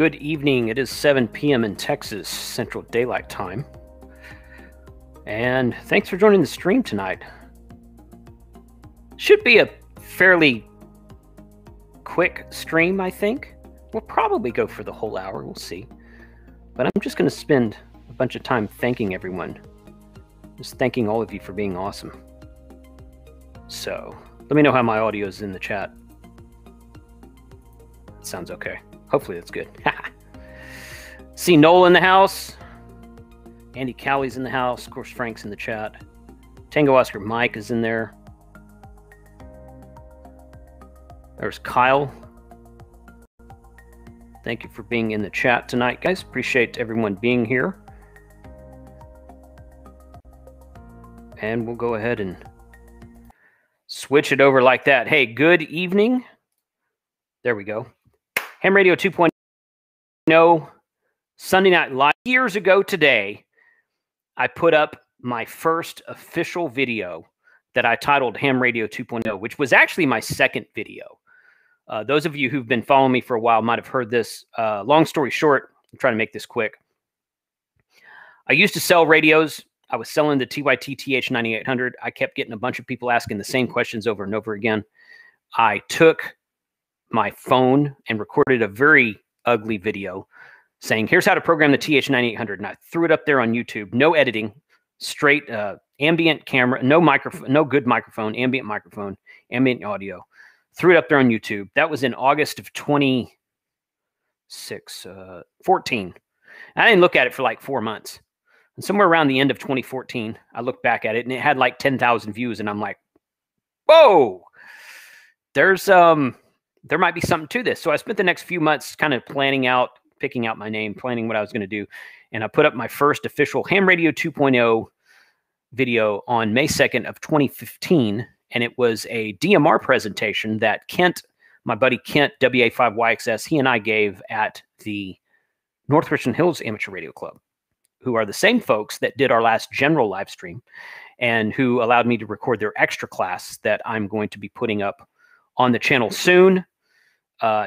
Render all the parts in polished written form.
Good evening. It is 7 p.m. in Texas, Central Daylight Time. And thanks for joining the stream tonight. Should be a fairly quick stream, I think. We'll probably go for the whole hour. We'll see. But I'm just going to spend a bunch of time thanking everyone. Just thanking all of you for being awesome. So let me know how my audio is in the chat. It sounds okay. Hopefully that's good. See Noel in the house. Andy Cowley's in the house. Of course, Frank's in the chat. Tango Oscar Mike is in there. There's Kyle. Thank you for being in the chat tonight, guys. Appreciate everyone being here. And we'll go ahead and switch it over like that. Hey, good evening. There we go. Ham Radio 2.0, Sunday Night Live. Years ago today, I put up my first official video that I titled Ham Radio 2.0, which was actually my second video. Those of you who've been following me for a while might have heard this. Long story short, I'm trying to make this quick. I used to sell radios. I was selling the TYT TH9800. I kept getting a bunch of people asking the same questions over and over again. I took my phone and recorded a very ugly video saying, here's how to program the TH9800. And I threw it up there on YouTube. No editing, straight ambient camera, no microphone, no good microphone, ambient audio. Threw it up there on YouTube. That was in August of 14. I didn't look at it for like 4 months. And somewhere around the end of 2014, I looked back at it and it had like 10,000 views. And I'm like, whoa, there might be something to this. So I spent the next few months kind of planning out, picking out my name, planning what I was going to do. And I put up my first official Ham Radio 2.0 video on May 2nd of 2015. And it was a DMR presentation that Kent, my buddy Kent, WA5YXS, he and I gave at the North Richland Hills Amateur Radio Club, who are the same folks that did our last general live stream and who allowed me to record their extra class that I'm going to be putting up on the channel soon.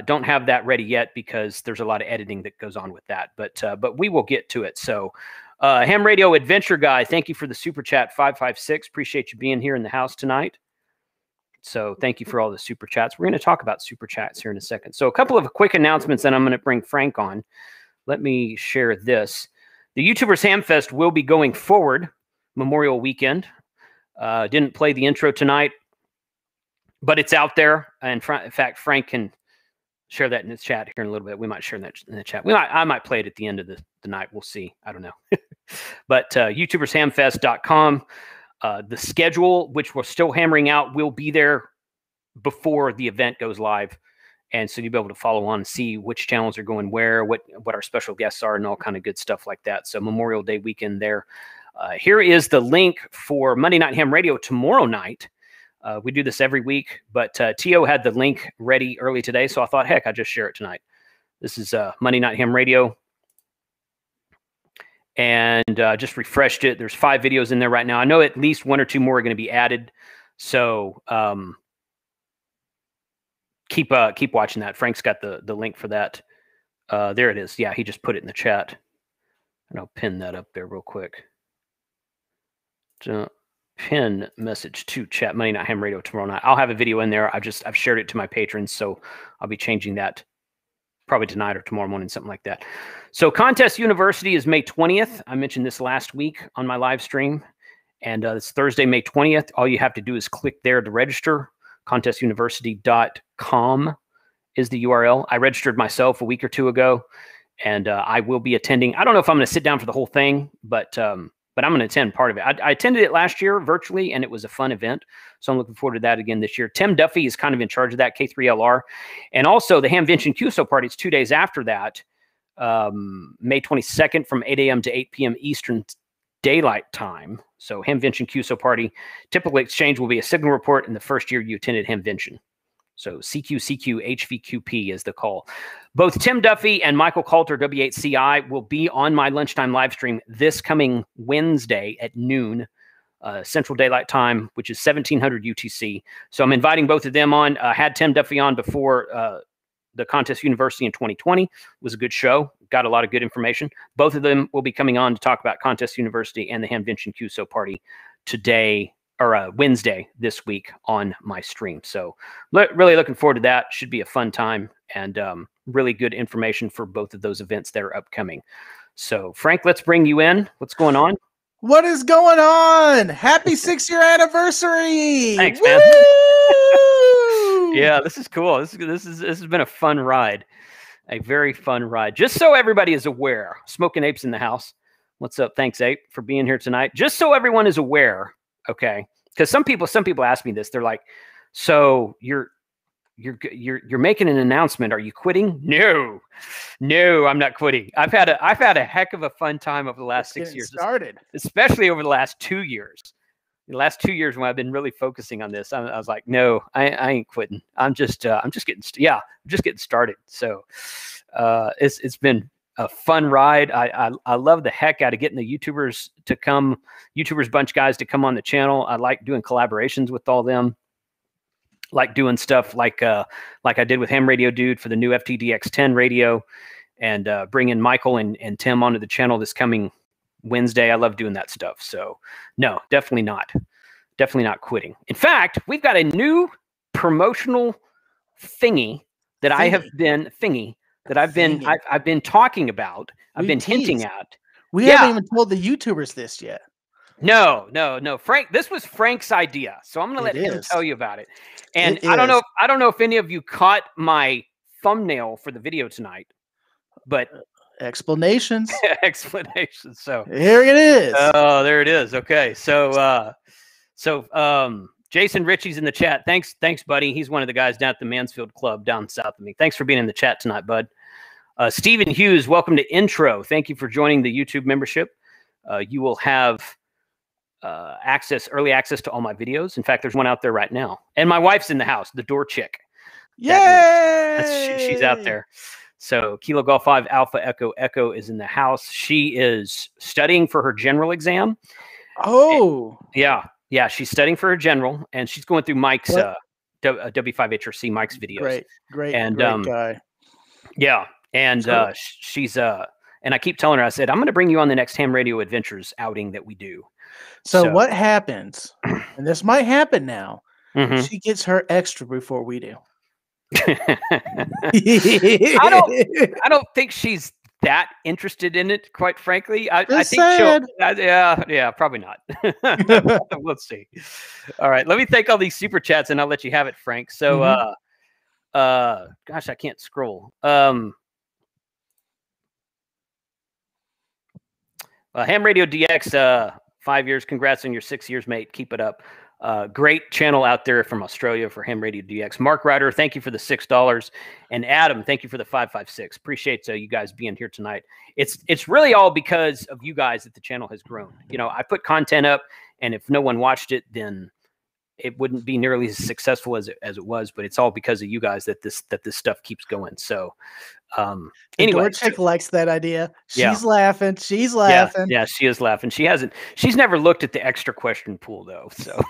Don't have that ready yet because there's a lot of editing that goes on with that, but we will get to it. So Ham Radio Adventure Guy, thank you for the super chat 556. Appreciate you being here in the house tonight. So thank you for all the super chats. We're going to talk about super chats here in a second. So a couple of quick announcements, and I'm going to bring Frank on. Let me share this. The YouTubers Hamfest will be going forward Memorial Weekend. Didn't play the intro tonight, but it's out there. And in fact, Frank can share that in the chat here in a little bit. We might share that in the chat. I might play it at the end of the night. We'll see. I don't know. But YouTubersHamfest.com. The schedule, which we're still hammering out, will be there before the event goes live. And so you'll be able to follow on and see which channels are going where, what our special guests are, and all kind of good stuff like that. So Memorial Day weekend there. Here is the link for Monday Night Ham Radio tomorrow night. We do this every week, but Tio had the link ready early today, so I thought, heck, I'll just share it tonight. This is Monday Night Ham Radio. And just refreshed it. There's 5 videos in there right now. I know at least 1 or 2 more are going to be added. So keep watching that. Frank's got the link for that. There it is. Yeah, he just put it in the chat. And I'll pin that up there real quick. So, pin message to chat Monday Night Ham Radio tomorrow night. I'll have a video in there. I've shared it to my patrons, so I'll be changing that probably tonight or tomorrow morning, something like that. So Contest University is May 20th. I mentioned this last week on my live stream, and it's Thursday, May 20th. All you have to do is click there to register. ContestUniversity.com is the URL. I registered myself a week or 2 ago, and I will be attending. I don't know if I'm going to sit down for the whole thing, but I'm going to attend part of it. I attended it last year virtually, and it was a fun event. So I'm looking forward to that again this year. Tim Duffy is kind of in charge of that, K3LR. And also the Hamvention QSO party. It's 2 days after that, May 22nd from 8 a.m. to 8 p.m. Eastern Daylight Time. So Hamvention QSO party. Typical exchange will be a signal report in the first year you attended Hamvention. So CQ HVQP is the call. Both Tim Duffy and Michael Coulter, W8CI, will be on my lunchtime live stream this coming Wednesday at noon, Central Daylight Time, which is 1700 UTC. So I'm inviting both of them on. Had Tim Duffy on before the Contest University in 2020 was a good show. Got a lot of good information. Both of them will be coming on to talk about Contest University and the Hamvention QSO party today, or Wednesday this week on my stream. So really looking forward to that. Should be a fun time, and really good information for both of those events that are upcoming. So Frank, let's bring you in. What's going on? What is going on? Happy 6-year anniversary! Thanks, man. Yeah, this is cool. This has been a fun ride, a very fun ride. Just so everybody is aware, Smoking Ape's in the house. What's up? Thanks, Ape, for being here tonight. Just so everyone is aware, okay? Because some people ask me this. They're like, "So you're making an announcement. Are you quitting?" No, I'm not quitting. I've had a heck of a fun time over the last 6 years. Started, especially over the last 2 years. The last 2 years when I've been really focusing on this, I was like, no, I ain't quitting. I'm just getting started. So it's been a fun ride. I love the heck out of getting the YouTubers bunch guys to come on the channel. I like doing collaborations with all them. Like doing stuff like I did with Ham Radio Dude for the new FTDX10 radio, and bringing Michael and Tim onto the channel this coming Wednesday. I love doing that stuff. So no, definitely not quitting. In fact, we've got a new promotional thingy that I've been talking about. I've been hinting at. We haven't even told the YouTubers this yet. No. Frank, this was Frank's idea. So I'm going to let him tell you about it. And I don't know if any of you caught my thumbnail for the video tonight, but explanations. So here it is. Oh, there it is. Okay. So Jason Ritchie's in the chat. Thanks, buddy. He's one of the guys down at the Mansfield Club down south of me. Thanks for being in the chat tonight, bud. Stephen Hughes, welcome to Intro. Thank you for joining the YouTube membership. You will have early access to all my videos. In fact, there's one out there right now. And my wife's in the house, the door chick. Yay! She's out there. So Kilo Golf 5 Alpha Echo is in the house. She is studying for her general exam. Oh. And, yeah, she's studying for her general, and she's going through Mike's W5HRC Mike's videos. Great guy. Yeah, and cool. She's and I keep telling her, I said, I'm going to bring you on the next Ham Radio Adventures outing that we do. So what happens, and this might happen now, mm-hmm. She gets her extra before we do. I don't think she's that interested in it, quite frankly. I think she'll. Yeah, probably not. We'll see. All right, let me thank all these super chats, and I'll let you have it, Frank. So, gosh, I can't scroll. Ham Radio DX, 5 years. Congrats on your 6 years, mate. Keep it up. Great channel out there from Australia for Ham Radio DX. Mark Ryder, thank you for the $6. And Adam, thank you for the 556. Appreciate you guys being here tonight. It's really all because of you guys that the channel has grown. You know, I put content up, and if no one watched it, then it wouldn't be nearly as successful as it was. But it's all because of you guys that this stuff keeps going. So anyway, Chick likes that idea. She's laughing. She's laughing. Yeah, she is laughing. She's never looked at the extra question pool though. So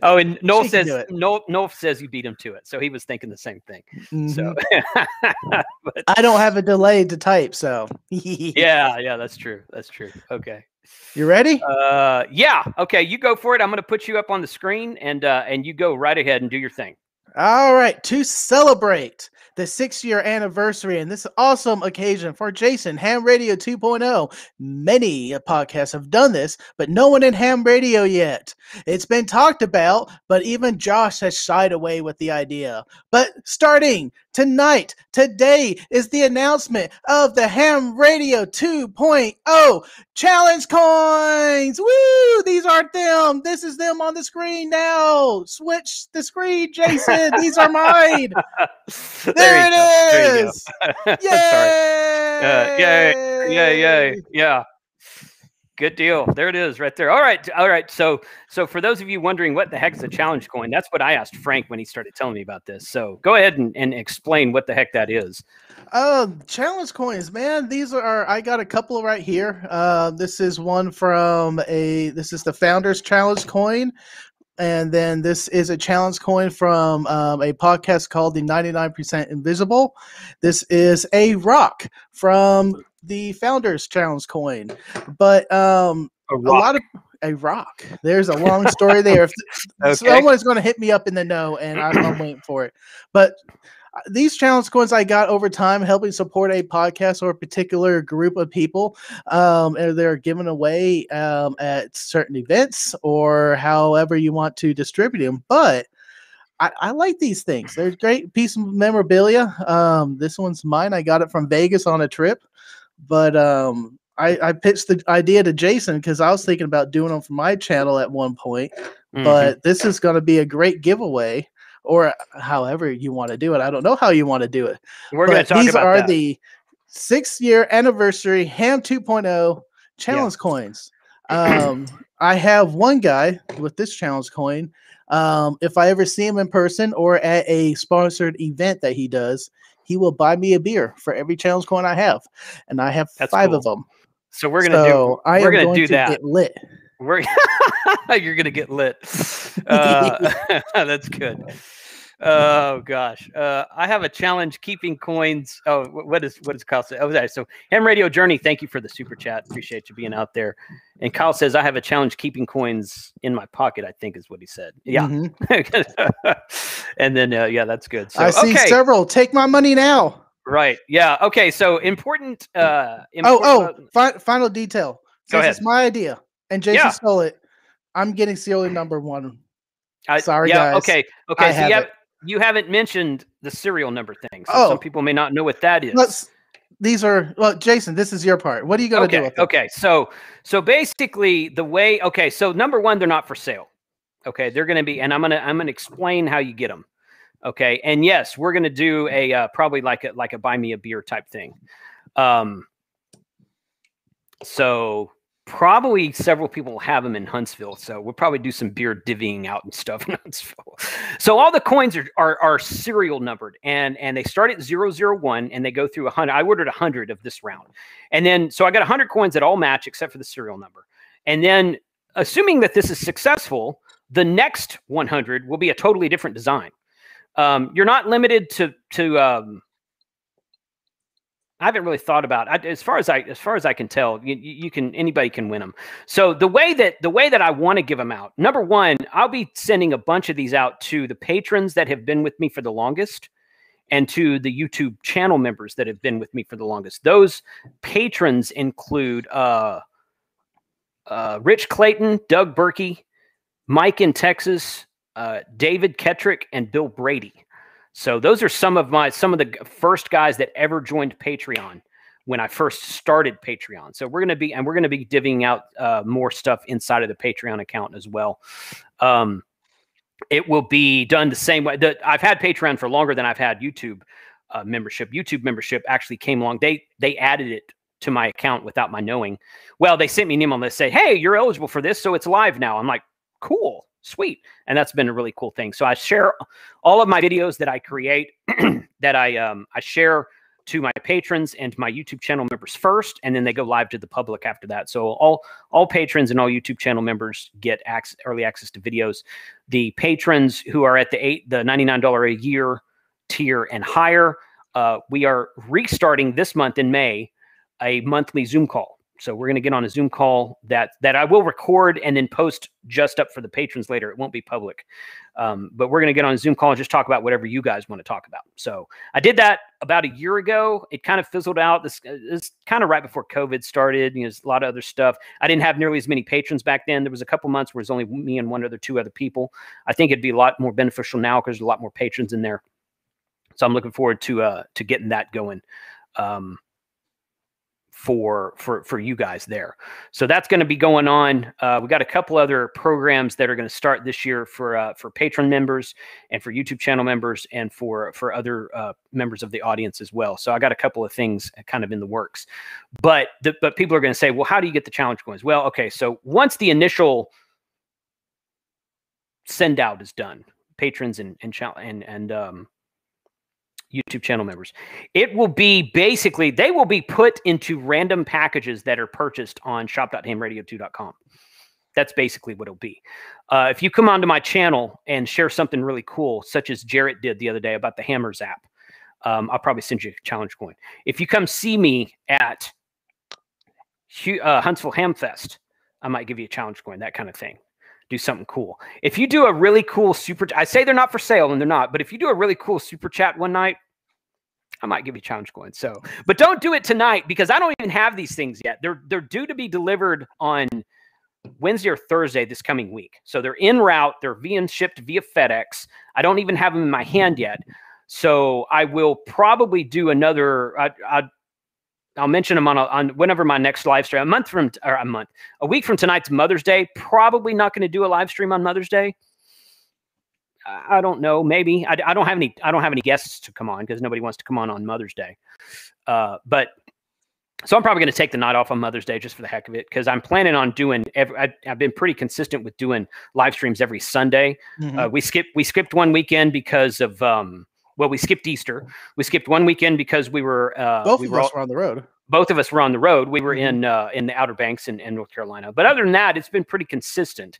and Noel says you beat him to it. So he was thinking the same thing. Mm-hmm. So but, I don't have a delay to type, so yeah, that's true. Okay. You ready? Yeah. Okay, you go for it. I'm going to put you up on the screen, and you go right ahead and do your thing. All right, to celebrate the 6-year anniversary and this awesome occasion for Jason, Ham Radio 2.0. Many podcasts have done this, but no one in ham radio yet. It's been talked about, but even Josh has shied away with the idea. But starting today is the announcement of the Ham Radio 2.0 challenge coins. Woo! These aren't them. This is them on the screen now. Switch the screen, Jason. These are mine. There it is. Yay! Yeah. Good deal. There it is right there. All right. So for those of you wondering what the heck is a challenge coin, that's what I asked Frank when he started telling me about this. So go ahead and explain what the heck that is. Challenge coins, man. These are, I got a couple right here. This is one from this is the Founders Challenge coin. And then this is a challenge coin from a podcast called the 99% Invisible. This is a rock from the Founders Challenge coin. But A a rock. lot of a rock. There's a long story there. If Okay. someone's going to hit me up in the know, and I'm waiting for it. But these challenge coins I got over time helping support a podcast or a particular group of people. And they're given away at certain events or however you want to distribute them. But I like these things. They're a great piece of memorabilia. This one's mine. I got it from Vegas on a trip. But I pitched the idea to Jason because I was thinking about doing them for my channel at one point. But this is going to be a great giveaway. Or however you want to do it. I don't know how you want to do it. We're going to talk these about are that. the 6-year anniversary Ham 2.0 challenge coins. I have one guy with this challenge coin. If I ever see him in person or at a sponsored event that he does, he will buy me a beer for every challenge coin I have. And I have 5 of them. So we're going to do I am going to that. Get lit. You're gonna get lit. That's good. Oh gosh, I have a challenge keeping coins. Oh, what is Kyle say? Oh, so Ham Radio Journey, thank you for the super chat. Appreciate you being out there. And Kyle says I have a challenge keeping coins in my pocket. I think is what he said. Yeah. And then yeah, that's good. So I see several. Take my money now. Right. Yeah. Okay. So important. Final detail. Go ahead. It's my idea. And Jason stole it. I'm getting serial number 1. Sorry, guys. Okay. So you haven't mentioned the serial number thing. So some people may not know what that is. Jason, this is your part. What are you going to do with them? Okay. So basically the way. Okay. So number 1, they're not for sale. Okay. They're going to be, and I'm gonna explain how you get them. Okay. And yes, we're going to do a probably like a buy me a beer type thing. So probably several people have them in Huntsville, so we'll probably do some beer divvying out and stuff in Huntsville. So all the coins are serial numbered, and they start at 001 and they go through 100. I ordered 100 of this round, and then so I got 100 coins that all match except for the serial number. And then, assuming that this is successful, the next 100 will be a totally different design. You're not limited to I haven't really thought about as far as I can tell. Anybody can win them. So the way that I want to give them out. Number 1, I'll be sending a bunch of these out to the patrons that have been with me for the longest, and to the YouTube channel members that have been with me for the longest. Those patrons include Rich Clayton, Doug Berkey, Mike in Texas, David Kettrick, and Bill Brady. So those are some of the first guys that ever joined Patreon when I first started Patreon. So we're going to be divvying out more stuff inside of the Patreon account as well. It will be done the same way. I've had Patreon for longer than I've had YouTube membership. YouTube membership actually came along. They added it to my account without my knowing. Well, they sent me an email and they say, "Hey, you're eligible for this, so it's live now." I'm like, "Cool. Sweet." And that's been a really cool thing. So I share all of my videos that I create that I share to my patrons and my YouTube channel members first, and then they go live to the public after that. So all patrons and all YouTube channel members get early access to videos. The patrons who are at the $99 a year tier and higher, we are restarting this month in May a monthly Zoom call. So we're going to get on a Zoom call that I will record and then post just up for the patrons later. It won't be public. But we're going to get on a Zoom call and just talk about whatever you guys want to talk about. So I did that about a year ago. It kind of fizzled out. This is kind of right before COVID started. There's a lot of other stuff. I didn't have nearly as many patrons back then. There was a couple months where it was only me and two other people. I think it'd be a lot more beneficial now because there's a lot more patrons in there. So I'm looking forward to getting that going. For you guys there. So that's going to be going on. We got a couple other programs that are going to start this year for patron members and for YouTube channel members and for other members of the audience as well. So I got a couple of things kind of in the works, but people are going to say, well, how do you get the challenge coins? Well, okay. So once the initial send out is done, patrons and YouTube channel members, it will be basically, they will be put into random packages that are purchased on shop.hamradio2.com. That's basically what it'll be. If you come onto my channel and share something really cool, such as Jarrett did the other day about the Hammers app, I'll probably send you a challenge coin. If you come see me at Huntsville Hamfest, I might give you a challenge coin, that kind of thing. Do something cool. If you do a really cool super, I say they're not for sale, and they're not, but if you do a really cool super chat one night, I might give you challenge coins. So, but don't do it tonight because I don't even have these things yet. They're due to be delivered on Wednesday or Thursday this coming week. So they're en route. They're being shipped via FedEx. I don't even have them in my hand yet. So I will probably do another. I'll mention them on whenever my next live stream. A week from tonight's Mother's Day. Probably not going to do a live stream on Mother's Day. I don't know. Maybe I don't have any guests to come on because nobody wants to come on Mother's Day. But so I'm probably going to take the night off on Mother's Day just for the heck of it because I'm planning on doing. I've been pretty consistent with doing live streams every Sunday. Mm-hmm. We skipped one weekend because of we skipped Easter. We skipped one weekend because we were both of us were on the road. Both of us were on the road. We were in the Outer Banks in North Carolina. But other than that, it's been pretty consistent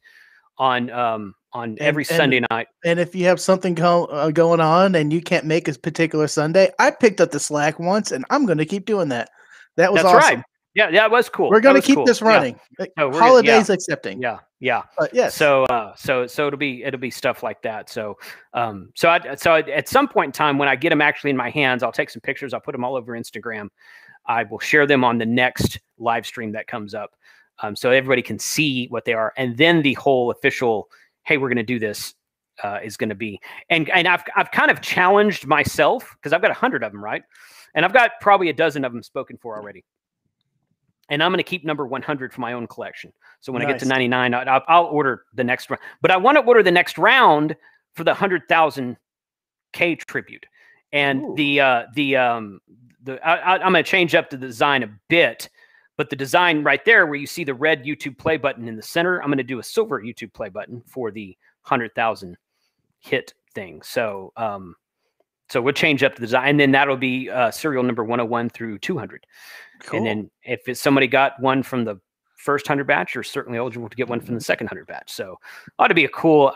on every Sunday night. And if you have something going on and you can't make a particular Sunday, I picked up the slack once, and I'm going to keep doing that. That was awesome. Right. Yeah, it was cool. We're going to keep this running. Yeah. No, holidays accepting. Yeah. But yes. So it'll be stuff like that. So at some point in time when I get them actually in my hands, I'll take some pictures. I'll put them all over Instagram. I will share them on the next live stream that comes up, so everybody can see what they are. And then the whole official, hey, we're going to do this, is going to be. And I've kind of challenged myself because I've got 100 of them, right? And I've got probably a dozen of them spoken for already. And I'm going to keep number 100 for my own collection. So when I get to 99, I'll order the next round. But I want to order the next round for the 100,000 K tribute. And I'm going to change up the design a bit. But the design right there where you see the red YouTube play button in the center, I'm going to do a silver YouTube play button for the 100,000 hit thing. So we'll change up the design, and then that'll be serial number 101 through 200. Cool. And then if somebody got one from the first 100 batch, you're certainly eligible to get one from the second 100 batch. So ought to be a cool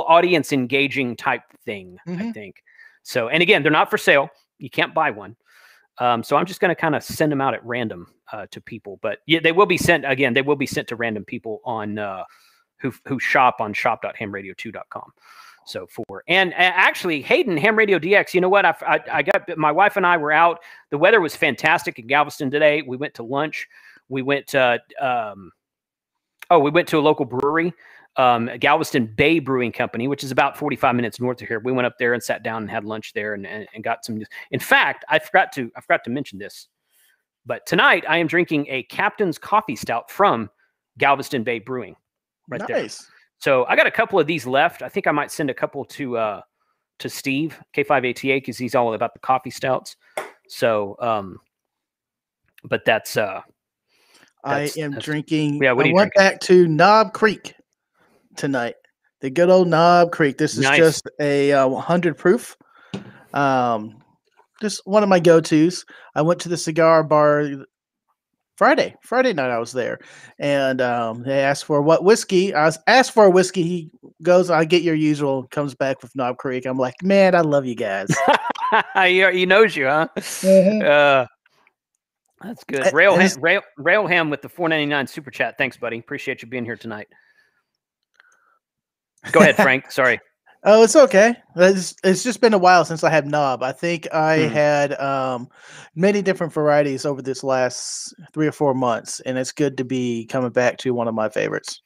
audience engaging type thing, I think. So, and again, they're not for sale. You can't buy one. So I'm just going to kind of send them out at random to people. But yeah, they will be sent to random people on who shop on shop.hamradio2.com. So and actually Hayden, Ham Radio DX, you know what? I got, my wife and I were out. The weather was fantastic in Galveston today. We went to lunch. We went to a local brewery, Galveston Bay Brewing Company, which is about 45 minutes north of here. We went up there and sat down and had lunch there and got some. In fact, I forgot to mention this, but tonight I am drinking a Captain's Coffee Stout from Galveston Bay Brewing, right there. So I got a couple of these left. I think I might send a couple to Steve K5ATA because he's all about the coffee stouts. So, but that's I am drinking. Yeah, what are you went drinking? Back to Knob Creek tonight. The good old Knob Creek. This is just a 100 proof. Just one of my go-tos. I went to the cigar bar Friday night. I was there, and they asked for what whiskey. I asked for a whiskey. He goes, "I get your usual." Comes back with Knob Creek. I'm like, man, I love you guys. He knows you, huh? Mm-hmm. That's good. Railham with the $4.99 super chat. Thanks, buddy. Appreciate you being here tonight. Go ahead, Frank. Sorry. Oh, it's okay. It's just been a while since I had Knob. I think I had many different varieties over this last 3 or 4 months, and it's good to be coming back to one of my favorites.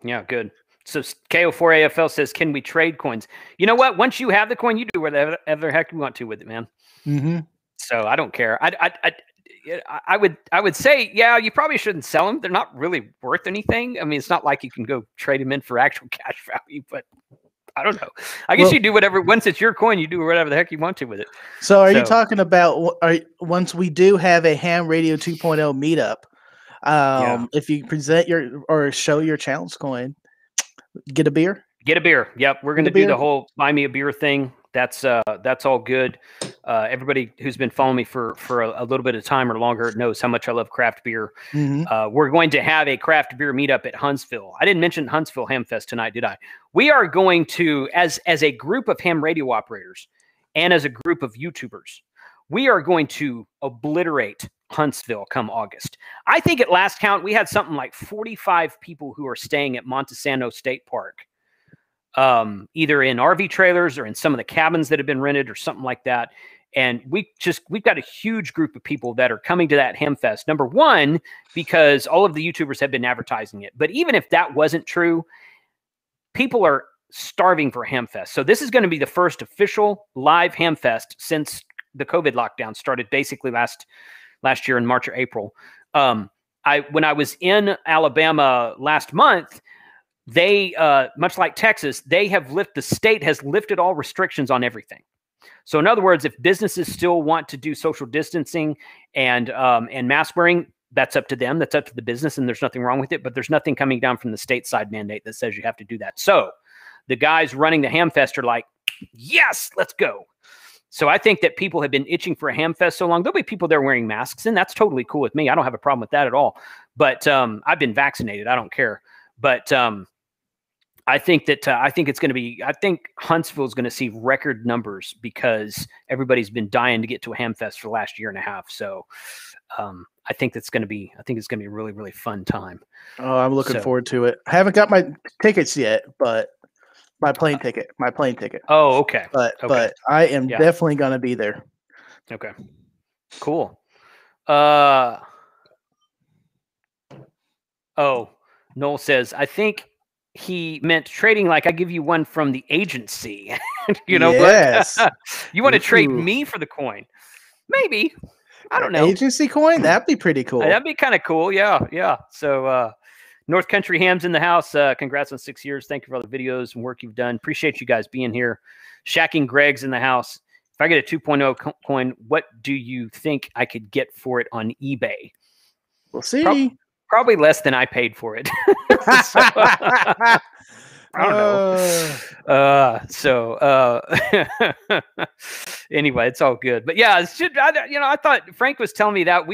Yeah, good. So KO4AFL says, can we trade coins? You know what? Once you have the coin, you do whatever the heck you want to with it, man. So I don't care. I would say, yeah, you probably shouldn't sell them. They're not really worth anything. I mean, it's not like you can go trade them in for actual cash value, but I don't know. I guess you do whatever. Once it's your coin, you do whatever the heck you want to with it. So are you talking about once we do have a Ham Radio 2.0 meetup, if you present or show your challenge coin, get a beer? Get a beer. Yep. We're going to do the whole buy me a beer thing. That's all good. Everybody who's been following me for a little bit of time or longer knows how much I love craft beer. We're going to have a craft beer meetup at Huntsville. I didn't mention Huntsville Hamfest tonight, did I? We are going to, as a group of ham radio operators and as a group of YouTubers, we are going to obliterate Huntsville come August. I think at last count, we had something like 45 people who are staying at Montesano State Park, either in RV trailers or in some of the cabins that have been rented or something like that. And we've got a huge group of people that are coming to that Hamfest. Number one, because all of the YouTubers have been advertising it. But even if that wasn't true, people are starving for Hamfest. So this is going to be the first official live Hamfest since the COVID lockdown started basically last year in March or April. When I was in Alabama last month, they, much like Texas, the state has lifted all restrictions on everything. So in other words, if businesses still want to do social distancing and mask wearing, that's up to them. That's up to the business, and there's nothing wrong with it. But there's nothing coming down from the state side mandate that says you have to do that. So the guys running the Hamfest are like, yes, let's go. So I think that people have been itching for a Hamfest so long. There'll be people there wearing masks, and that's totally cool with me. I don't have a problem with that at all. But I've been vaccinated. I don't care. But I think that I think Huntsville is going to see record numbers because everybody's been dying to get to a Hamfest for the last year and a half. So I think it's going to be a really, really fun time. Oh, I'm looking forward to it. I haven't got my tickets yet, but my plane ticket. Oh, okay. But I am definitely going to be there. Okay. Cool. Noel says, I think he meant trading like I give you one from the agency. You know, yes. You want to trade me for the coin? Maybe. I don't know. Agency coin? That'd be pretty cool. That'd be kind of cool. Yeah. So North Country Hams in the house. Congrats on 6 years. Thank you for all the videos and work you've done. Appreciate you guys being here. Shacking Greg's in the house. If I get a 2.0 coin, what do you think I could get for it on eBay? We'll see. Probably less than I paid for it. So, I don't know. Anyway, it's all good. But yeah, I thought Frank was telling me that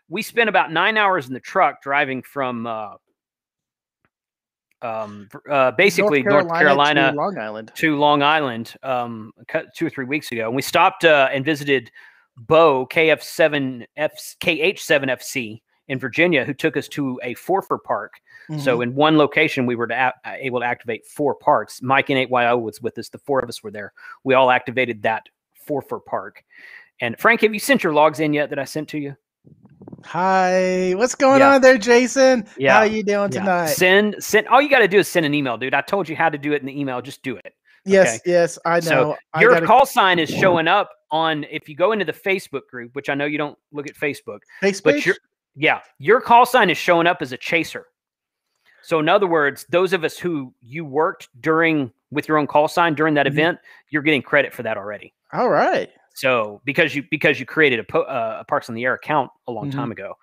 we spent about 9 hours in the truck driving from basically North Carolina to Long Island 2 or 3 weeks ago. And we stopped and visited Bo KH7FC in Virginia, who took us to a forfer park. So in one location, we were able to activate 4 parks. Mike and 8YO was with us. The 4 of us were there. We all activated that forfer park. And Frank, have you sent your logs in yet that I sent to you? Hi, what's going on there, Jason? Yeah. How are you doing tonight? Send. All you got to do is send an email, dude. I told you how to do it in the email. Just do it. Yes, okay? Yes, I know. So your call sign is showing up on, if you go into the Facebook group, which I know you don't look at Facebook. But your call sign is showing up as a chaser. So in other words, those of us who you worked with your own call sign during that event, you're getting credit for that already. All right. So because you created a Parks on the Air account a long time ago,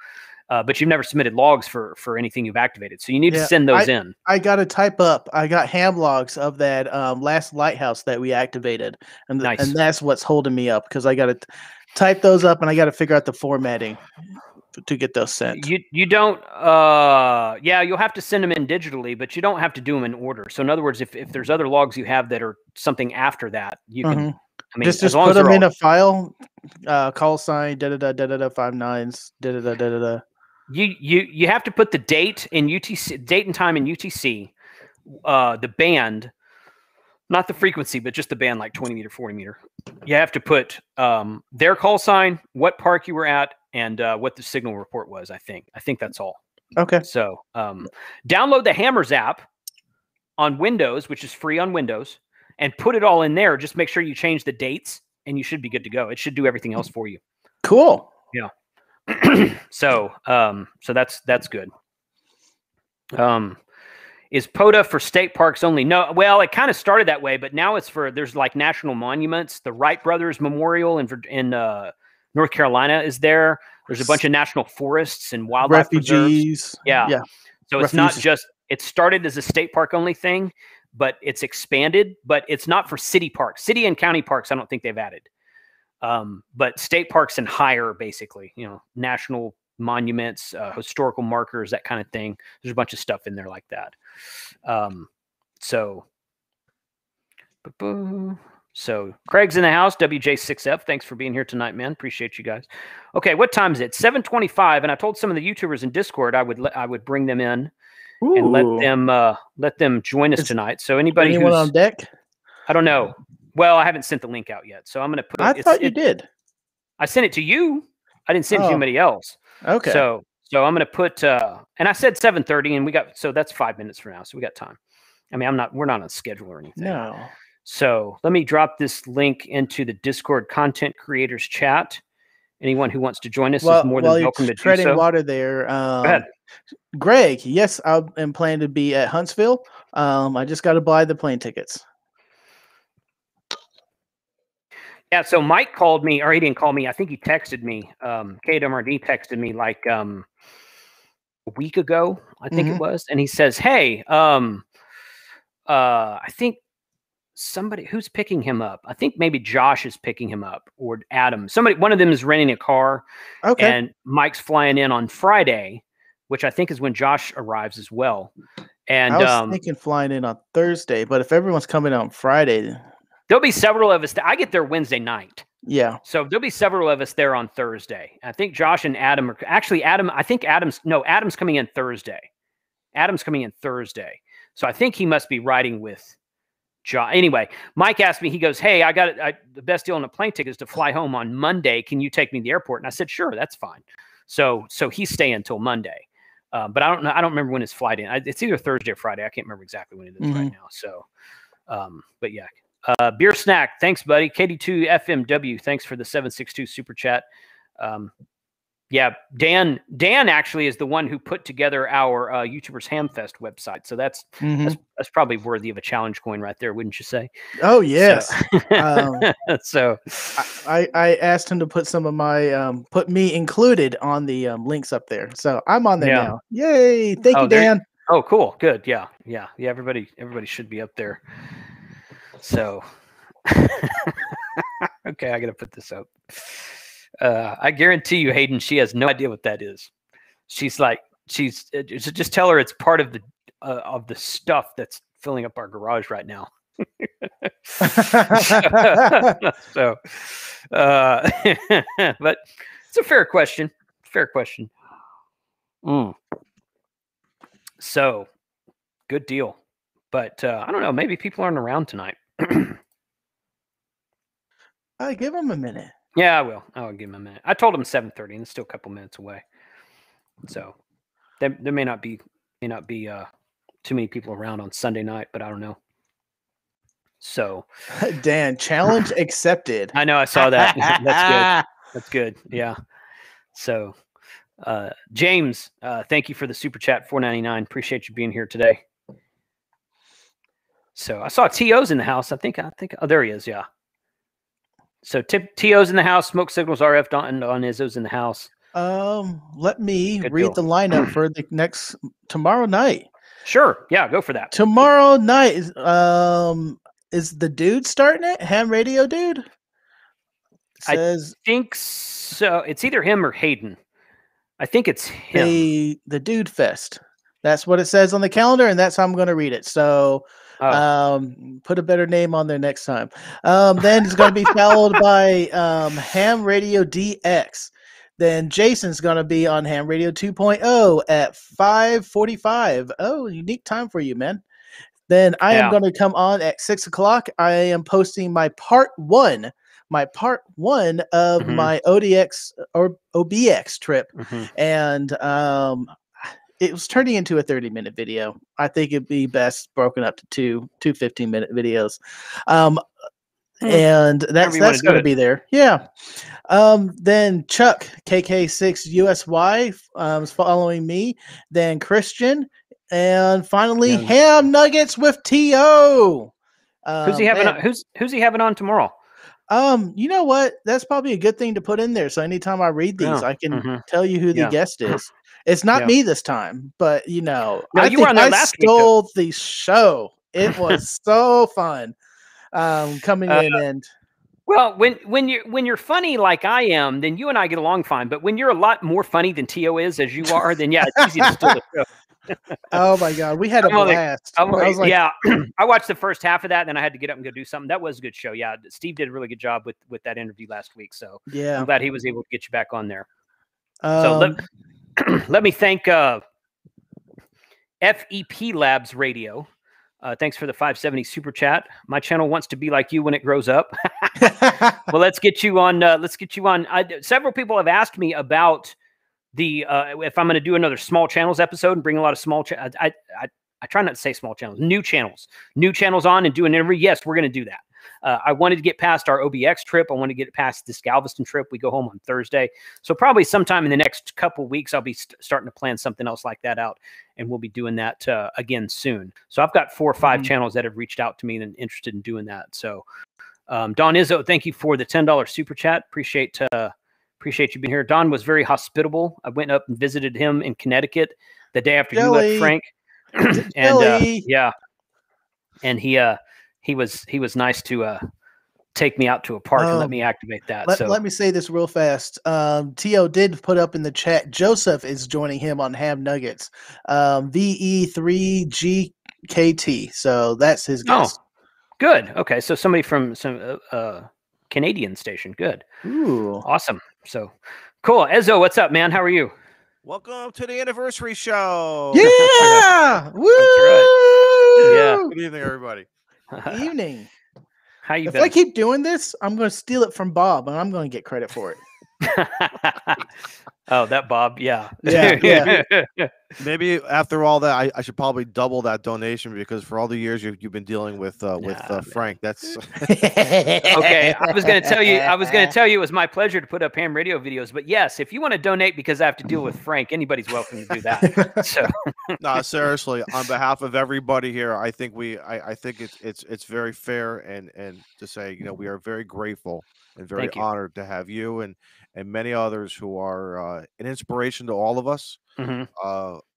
but you've never submitted logs for anything you've activated. So you need to send those in. I got to type up. I got ham logs of that last lighthouse that we activated, and and that's what's holding me up because I got to type those up and I got to figure out the formatting to get those sent. You don't you'll have to send them in digitally, but you don't have to do them in order. So in other words, if there's other logs you have that are something after that, you can just put them in a file, call sign, da-da-da, 5 9s, da-da-da. You have to put the date in UTC, date and time in UTC, the band, not the frequency, but just the band, like 20 meter, 40 meter. You have to put their call sign, what park you were at, and what the signal report was. I think that's all. Okay. So download the Hammers app on Windows, which is free on Windows, and put it all in there. Just make sure you change the dates, and you should be good to go. It should do everything else for you. Cool. Yeah. So that's good. Is POTA for state parks only? No. Well, it kind of started that way, but now there's like national monuments. The Wright Brothers Memorial in North Carolina is there. There's a bunch of national forests and wildlife refugees. Preserves. Yeah. So it's not just, it started as a state park only thing, but it's expanded, but it's not for city parks. City and county parks, I don't think they've added. But state parks and higher, basically, national monuments, historical markers, that kind of thing. There's a bunch of stuff in there like that. So Craig's in the house. WJ6F, thanks for being here tonight, man. Appreciate you guys. Okay, what time is it? 7:25, and I told some of the YouTubers in Discord I would bring them in and let them join us tonight. So anyone on deck? I don't know. Well, I haven't sent the link out yet, so I'm going to put. I thought you did. I sent it to you. I didn't send it to anybody else. Okay. So I'm going to put. And I said 7:30, and so that's 5 minutes from now, so we got time. I mean, we're not on a schedule or anything. No. So let me drop this link into the Discord content creators chat. Anyone who wants to join us is more than welcome to do so. Treading water there. Go ahead. Greg, yes, I am planning to be at Huntsville. I just got to buy the plane tickets. Yeah, so Mike called me, or he didn't call me. I think he texted me. KWMRD texted me like a week ago, I think it was, and he says, "Hey, I think somebody who's picking him up. I think maybe Josh is picking him up, or Adam. One of them is renting a car. Okay. And Mike's flying in on Friday, which I think is when Josh arrives as well. And I was thinking flying in on Thursday, but if everyone's coming on Friday, there'll be several of us. I get there Wednesday night. Yeah. So there'll be several of us there on Thursday. I think Josh and Adam are actually Adam's coming in Thursday. Adam's coming in Thursday. So I think he must be riding with Josh. Anyway, Mike asked me, he goes, "Hey, the best deal on a plane ticket is to fly home on Monday. Can you take me to the airport?" And I said, "Sure, that's fine." So he's staying until Monday. But I don't know. I don't remember when his flight in. It's either Thursday or Friday. I can't remember exactly when it is right now. So, but yeah. Beer Snack, thanks, buddy. KD2FMW, thanks for the 762 super chat. Yeah, Dan actually is the one who put together our YouTubers Hamfest website. So that's probably worthy of a challenge coin right there, wouldn't you say? Oh yes. So I asked him to put some of my put me included on the links up there. So I'm on there now. Yay! Thank you, Dan. Oh, cool. Good. Yeah. Everybody should be up there. So, okay, I got to put this up. I guarantee you, Hayden, she has no idea what that is. Just tell her it's part of the stuff that's filling up our garage right now. But it's a fair question. So, good deal. But I don't know. Maybe people aren't around tonight. I'll give them a minute. Yeah, I will. I'll give them a minute. I told them 7:30, and it's still a couple minutes away. So there may not be too many people around on Sunday night, but I don't know. So Dan, challenge accepted. I know. I saw that. That's good. That's good. Yeah. So James, thank you for the super chat, $4.99. Appreciate you being here today. So I saw T.O.'s in the house. I think. Oh, there he is. Yeah. So T.O.'s in the house. Smoke Signals RF on Izzo's in the house. Let me read the lineup for the next tomorrow night. Sure. Yeah, go for that. Tomorrow night is the dude starting it? Ham Radio Dude? I think so. It's either him or Hayden. I think it's him. The Dude Fest. That's what it says on the calendar, and that's how I'm going to read it. So put a better name on there next time. Then it's going to be followed by Ham Radio DX. Then Jason's going to be on Ham Radio 2.0 at 5:45. Oh, unique time for you, man. Then I am going to come on at 6 o'clock. I am posting my part one of my ODX or OBX trip. And it was turning into a 30-minute video. I think it'd be best broken up to two 15-minute videos. And that's going to be there. Yeah. Then Chuck, KK6USY, is following me. Then Christian. And finally, Ham Nuggets with T.O. Who's he having on tomorrow? You know what? That's probably a good thing to put in there. So anytime I read these, I can tell you who the guest is. It's not me this time, but I stole the show. It was so fun coming in and. Well, when you're funny like I am, then you and I get along fine. But when you're a lot more funny than Tio is, as you are, then yeah, it's easy to steal the show. Oh my God, we had a blast. I was like, yeah, I watched the first half of that, and then I had to get up and go do something. That was a good show. Yeah, Steve did a really good job with that interview last week. So yeah, I'm glad he was able to get you back on there. So let me thank FEP Labs Radio. Thanks for the 570 super chat. My channel wants to be like you when it grows up. Well, let's get you on. Several people have asked me about the if I'm going to do another small channels episode and bring a lot of small. I try not to say small channels, new channels on and do an interview. Yes, we're going to do that. I wanted to get past our OBX trip. I want to get past this Galveston trip. We go home on Thursday. So probably sometime in the next couple of weeks, I'll be starting to plan something else like that out. And we'll be doing that again soon. So I've got 4 or 5 channels that have reached out to me and interested in doing that. So Don Izzo, thank you for the $10 super chat. Appreciate you being here. Don was very hospitable. I went up and visited him in Connecticut the day after you left, Frank. And yeah. And he was nice to take me out to a park and let me activate that. Let me say this real fast. Tio did put up in the chat, Joseph is joining him on Ham Nuggets. VE3GKT. So that's his guest. Oh, good. Okay. So somebody from some Canadian station. Good. Ooh. Awesome. So cool. Ezzo, what's up, man? How are you? Welcome to the anniversary show. Yeah. Woo! That's right. Yeah. Good evening, everybody. Evening. How you if been? I keep doing this, I'm going to steal it from Bob, and I'm going to get credit for it. Oh, that Bob, yeah. Maybe after all that, I should probably double that donation because for all the years you've been dealing with Frank, that's okay. I was going to tell you it was my pleasure to put up ham radio videos, but yes, if you want to donate because I have to deal with Frank, anybody's welcome to do that. So no, seriously, on behalf of everybody here, I think it's very fair and to say, we are very grateful and very honored to have you and many others who are an inspiration to all of us. Mm-hmm.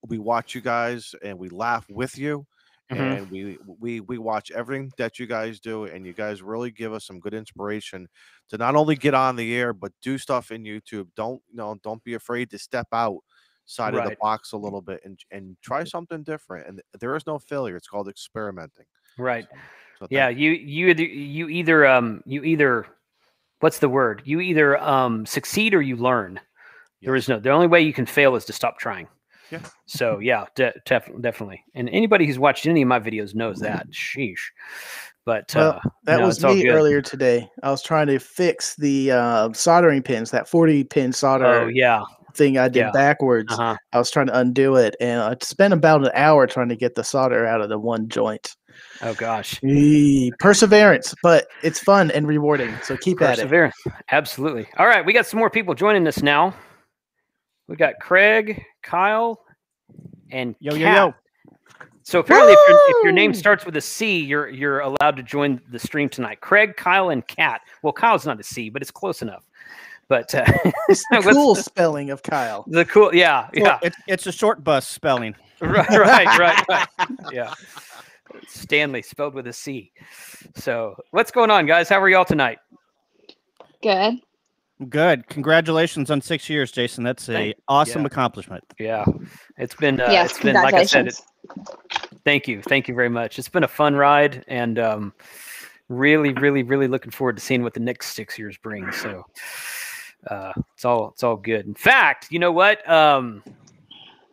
We watch you guys and we laugh with you, and we watch everything that you guys do, and you guys really give us some good inspiration to not only get on the air but do stuff in YouTube. Don't be afraid to step outside of the box a little bit and try something different. And there is no failure. It's called experimenting. Right. So yeah. You either what's the word? You either succeed or you learn. Yes. The only way you can fail is to stop trying. Yeah. So yeah, definitely. And anybody who's watched any of my videos knows that. Sheesh. But that was me earlier today. I was trying to fix the soldering pins, that 40-pin solder thing I did backwards. I was trying to undo it, and I spent about an hour trying to get the solder out of the one joint. Oh gosh. Perseverance, but it's fun and rewarding. So keep at it. Perseverance. Absolutely. All right, we got some more people joining us now. We got Craig, Kyle, and Kat. So apparently, if your name starts with a C, you're allowed to join the stream tonight. Craig, Kyle, and Kat. Well, Kyle's not a C, but it's close enough. But it's the cool spelling of Kyle. The cool, yeah. It's a short bus spelling. Right. Yeah. Stanley spelled with a C. So what's going on, guys? How are y'all tonight? Good. Congratulations on 6 years, Jason. That's an awesome accomplishment. Yeah. It's been like I said, thank you very much. It's been a fun ride, and really looking forward to seeing what the next 6 years bring. So it's all good. In fact, you know what?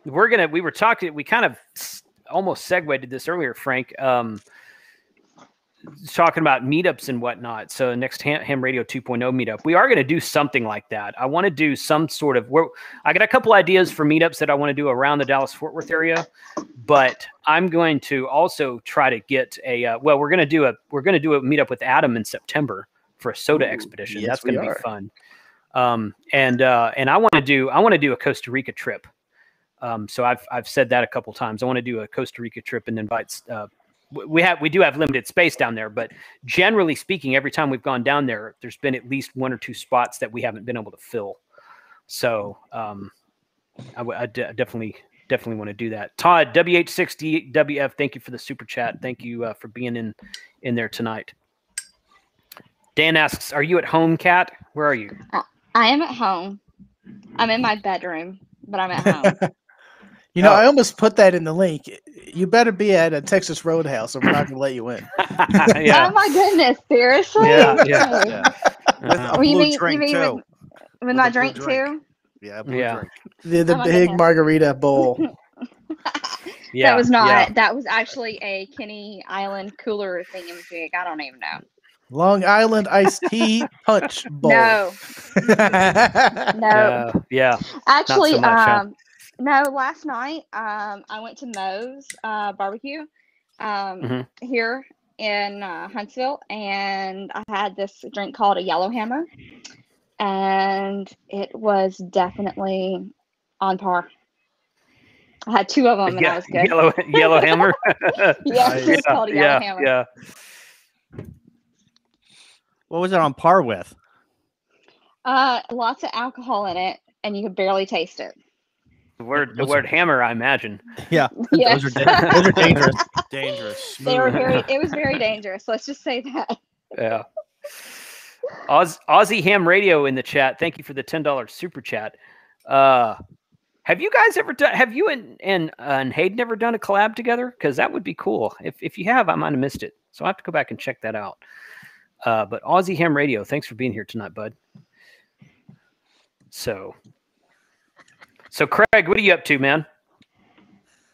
We were talking, we kind of almost segued to this earlier, Frank, talking about meetups and whatnot. So next Ham Radio 2.0 meetup, we are going to do something like that. I want to do some sort of I got a couple ideas for meetups that I want to do around the Dallas-Fort Worth area, but I'm going to also try to get we're going to do a meetup with Adam in September for a soda expedition. That's going to be fun. And I want to do a Costa Rica trip. So I've said that a couple times. I want to do a Costa Rica trip and invite. We do have limited space down there, but generally speaking, every time we've gone down there, there's been at least 1 or 2 spots that we haven't been able to fill. So I definitely definitely want to do that. Todd, WH60WF, thank you for the super chat. Thank you for being in there tonight. Dan asks, are you at home, Kat? Where are you? I am at home. I'm in my bedroom, but I'm at home. You know, I almost put that in the link. You better be at a Texas Roadhouse, or we're not going to let you in. Yeah. Oh my goodness! Seriously? Yeah. With a Oh, you blue mean drink too. with my a blue drink too? Yeah, blue Yeah. drink. The Oh my big goodness. margarita bowl. Yeah. That was not. Yeah. That was actually a Kenny Island cooler thingamajig. I don't even know. Long Island iced tea punch bowl. No. No. Yeah. Actually, so much, huh? no. Last night, I went to Moe's barbecue here in Huntsville, and I had this drink called a Yellow Hammer, and it was definitely on par. I had 2 of them, and I was good. Yellow Hammer. Yeah, it's called a Yellow Hammer. Yeah. What was it on par with? Lots of alcohol in it, and you could barely taste it. The word hammer, I imagine. Yeah, Yes. those are dangerous. Dangerous. They were Smooth. it was very dangerous. Let's just say that. Yeah. Aussie Ham Radio in the chat. Thank you for the $10 super chat. Have you guys ever done? Have you and Hayden ever done a collab together? Because that would be cool. If you have, I might have missed it. So I have to go back and check that out. But Aussie Ham Radio, thanks for being here tonight, bud. So Craig, what are you up to, man?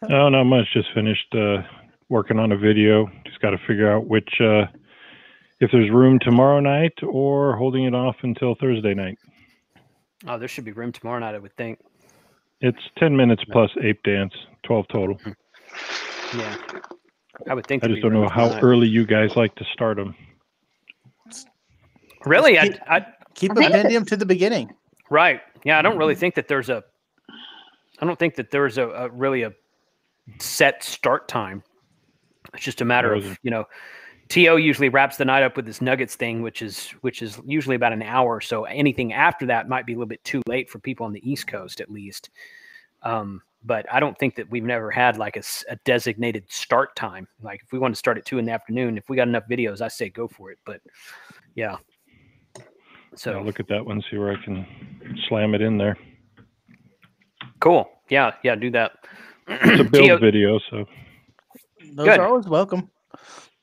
Oh, not much. Just finished working on a video. Just got to figure out which, if there's room tomorrow night or holding it off until Thursday night. Oh, there should be room tomorrow night, I would think. It's 10 minutes plus ape dance, 12 total. Yeah, I would think. I just don't know how early you guys like to start them. Really, Keep them to the beginning. Right. Yeah, I don't really think that there's a. I don't think that there's a really a set start time. It's just a matter of, T.O. usually wraps the night up with this Nuggets thing, which is usually about an hour. So anything after that might be a little bit too late for people on the East Coast, at least. But I don't think that we've never had like a designated start time. Like if we want to start at 2 in the afternoon, if we got enough videos, I say go for it. But yeah. So I'll look at that one, see where I can slam it in there. Cool. Yeah, do that. It's a build video, so those are always welcome.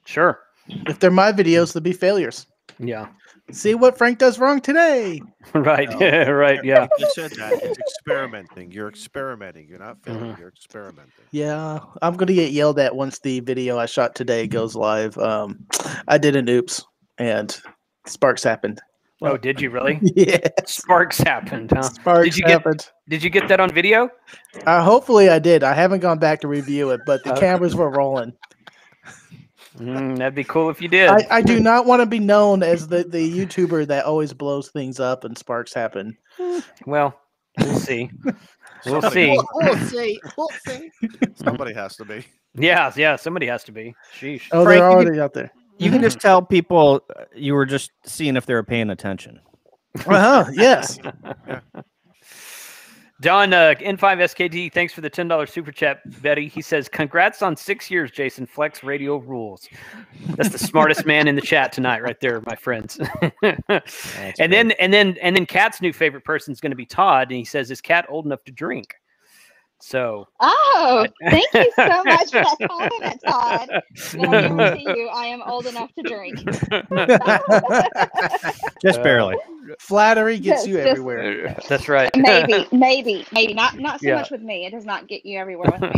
Sure. If they're my videos, they'll be failures. Yeah. See what Frank does wrong today. Right. Right. Yeah. You said that. It's experimenting. You're experimenting. You're not filming. You're experimenting. Yeah, I'm gonna get yelled at once the video I shot today goes live. I did an oops, and sparks happened. Oh, did you really? Yeah. Sparks happened, huh? Sparks happened. Did you get that on video? Hopefully I did. I haven't gone back to review it, but the cameras were rolling. That'd be cool if you did. I do not want to be known as the YouTuber that always blows things up and sparks happen. Well, we'll see. We'll see. We'll see. Somebody has to be. Yeah. Somebody has to be. Sheesh. Oh, Frank, they're already out there. You can just tell people you were just seeing if they were paying attention. Yes. Don, N5SKD, thanks for the $10 super chat, Betty. He says, congrats on 6 years, Jason. Flex Radio rules. That's the smartest man in the chat tonight, right there, my friends. and then Kat's new favorite person is going to be Todd, and he says, is Kat old enough to drink? So. Oh, thank you so much for that compliment, Todd. And I guarantee you, I am old enough to drink. Just barely. Flattery gets you everywhere. That's right. Maybe. Not so much with me. It does not get you everywhere with me.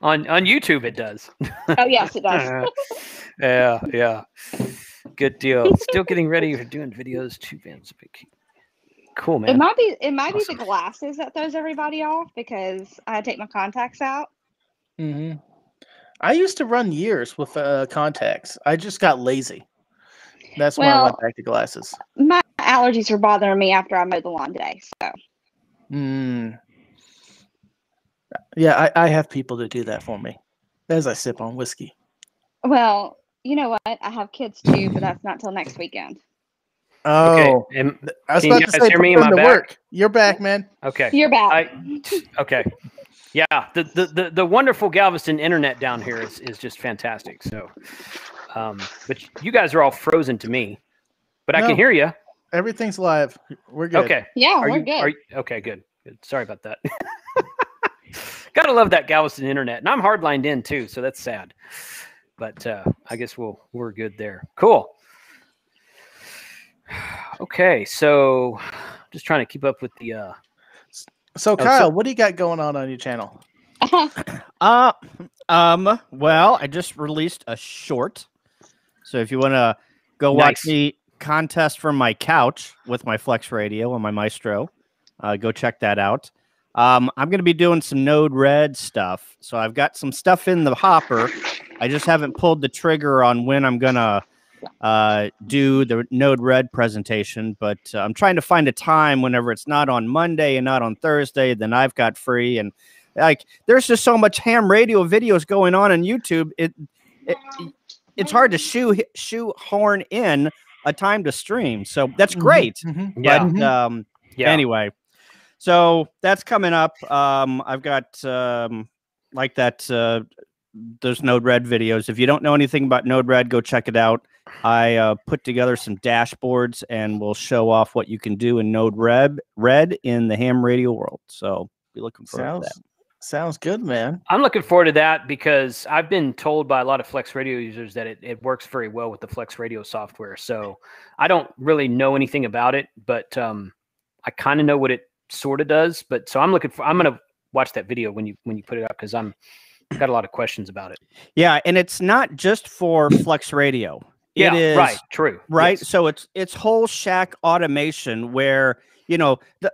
On YouTube, it does. Oh yes, it does. Yeah. Good deal. Still getting ready for doing videos. 2 bands. Cool, man. It might be the glasses that throws everybody off because I take my contacts out. Mm-hmm. I used to run years with contacts. I just got lazy. That's why I went back to glasses. My allergies were bothering me after I mowed the lawn today. So. Yeah, I have people to do that for me as I sip on whiskey. Well, you know what? I have kids too, but that's not till next weekend. Oh, Okay. I was Can about you to guys say hear put me? Am them I to back? work. You're back, man. Okay. You're back. Okay. Yeah. The wonderful Galveston internet down here is just fantastic. So, but you guys are all frozen to me, but I can No. hear you. Everything's live. We're good. Okay. Yeah, Are we're you? good. Are you, okay. Good. Good. Sorry about that. Gotta love that Galveston internet, and I'm hardlined in too, so that's sad. But I guess we're good there. Cool. Okay, so just trying to keep up with the. So Kyle, what do you got going on your channel? Well, I just released a short. So if you want to go watch the contest from my couch with my Flex Radio and my Maestro, go check that out. I'm going to be doing some Node Red stuff. So I've got some stuff in the hopper. I just haven't pulled the trigger on when I'm going to do the Node Red presentation, but I'm trying to find a time whenever it's not on Monday and not on Thursday, then I've got free. And like, there's just so much ham radio videos going on YouTube. It's hard to shoehorn in a time to stream. So that's great. But anyway, so that's coming up. I've got like that. Those Node Red videos. If you don't know anything about Node Red, go check it out. I put together some dashboards and we'll show off what you can do in Node Red in the ham radio world. So be looking forward to that. Sounds good, man. I'm looking forward to that because I've been told by a lot of Flex Radio users that it works very well with the Flex Radio software. So I don't really know anything about it, but I kind of know what it sort of does. But so I'm going to watch that video when you put it up because I've got a lot of questions about it. Yeah, and it's not just for Flex Radio. Yeah, it is, right, true. Right, yes. So it's whole shack automation where,